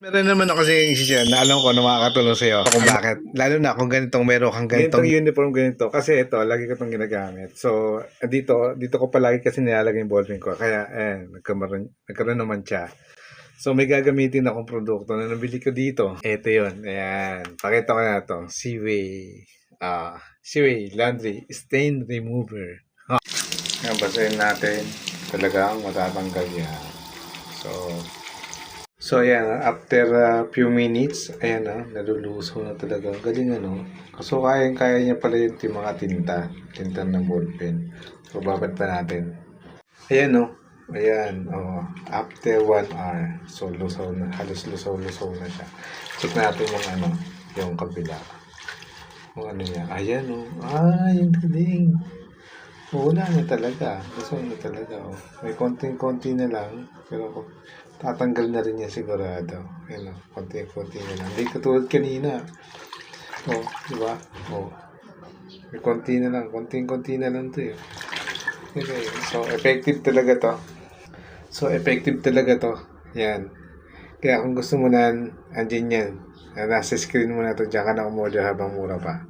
Meron naman ako kasi isisyan na alam ko na makakatulong sa'yo kung bakit. Lalo na kung ganitong meron kang ganitong uniform ganito. Kasi ito, lagi ko itong ginagamit. So, dito ko palagi kasi nilalagay yung ballpen ko. Kaya, nagkaroon naman siya. So, may gagamitin akong produkto na nabili ko dito. Ito yun. Ayan. Pakita ko na ito. Seaway Laundry Stain Remover. Ayan, basahin natin. Talagang matatanggal yan. So ayan, after a few minutes, ayan na, naluluso na talaga. Galing ano. So kaya niya pala yung mga tinta ng ballpen. So babad pa natin. Ayan no. Ayan, oh. After 1 hour, so lusaw na, halos lusaw na siya. Check natin yung kabila. Kung ano niya. Ayan oh. Yung galing. Wala na talaga. Lusaw na talaga oh. May konting-konti na lang. Pero tatanggal na rin yan sigurado. Ayan o, konti-konti na lang. Hindi katulad kanina. O, diba? O, may konti na lang. Konti-konti na lang ito eh. Okay. So, effective talaga to. Yan. Kaya kung gusto mo na, andyan yan. Nasa screen mo na ito. Diyan ka na umorder habang mura pa.